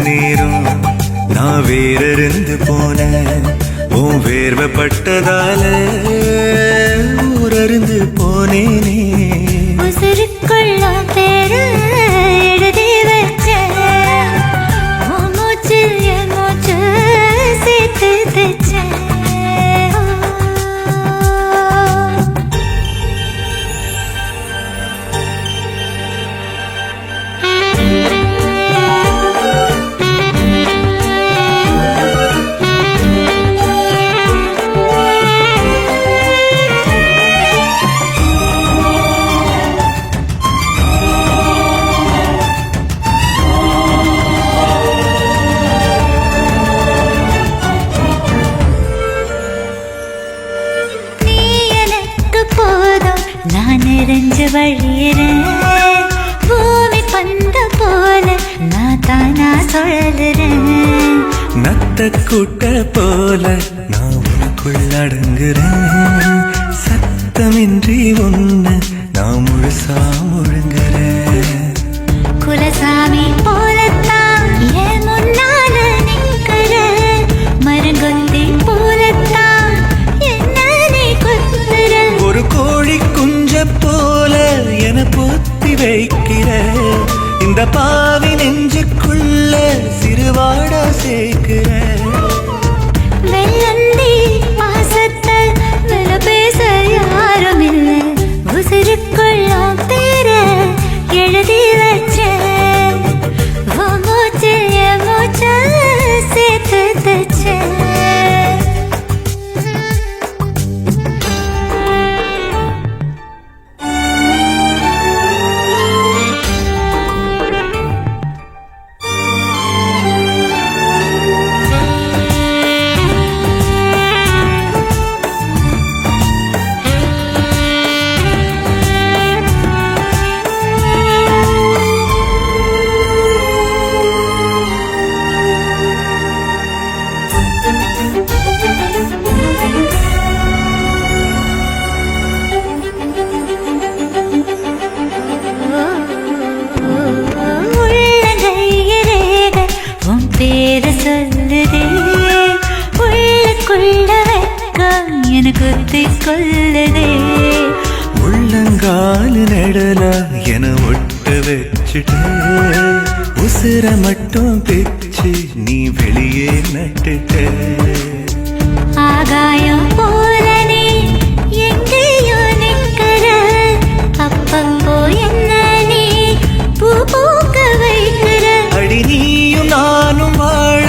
நேரம் நான் வேறிருந்து போனேன். உன் வேர்வப்பட்டதால ஊரறிந்து போனேனே. உசுருக்குள்ள பேரு எழுதி வச்ச மூச்சு என் மூச்சு சேர்த்து தைச்ச. நான் நிறைஞ்சு வழியிறேன் பூமி பந்த போல நான் தானா சொல்லுறேன். நத்த கூட்ட போல நான் உனக்குள் அடங்குறேன். சத்தமின்றி ஒண்ணு நான் முழுசா முழுங்குறேன். குலசாமி போலத்தான் என் முன்னால நிக்கிற மரங்கொந்தி போலத்தான் என்ன நீ கொத்துற. ஒரு கோழி குஞ்ச போல என பொத்தி வைக்கிற. இந்த பாவி நெஞ்சுக்குள்ள சிறுவாடா சேர்க்கிற. வெள்ளந்தி பாசத்தை வில பேச யாரும் இல்லை. உசுருக்குள்ள பேர எழுதி வச்ச மூச்சு என் மூச்ச சேர்த்து தைச்ச. பேர சொல்லுதே உள்ளுக்குள்ள வெக்கம் எனக்கு கொள்ளுதே. உள்ளங்கால் நடல என ஒட்டு வச்சுட்டு உசுர மட்டும் பிச்சு நீ வெளியே நட்டுட்ட. ஆகாயம் போல நீ எங்கேயோ நிக்கிற அப்பப்போ என்ன நீ பூ பூக்க வைக்கிற. அடி நீயும் நானும் வாழ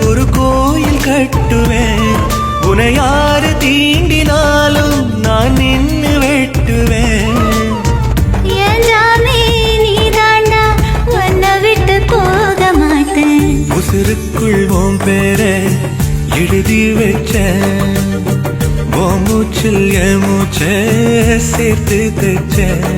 ஒரு கோயில் கட்டுவேன். உன்னை யாரு தீண்டினாலும் நான் நின்னு வெட்டுவேன். என் ஜாமி நீ தாண்டா உன்னை விட்டு போக மாட்டேன். உசுருக்குள் உன் பேர எழுதி வச்சேன். உன் மூச்சில் என் மூச்ச சேர்த்து தைச்சேன்.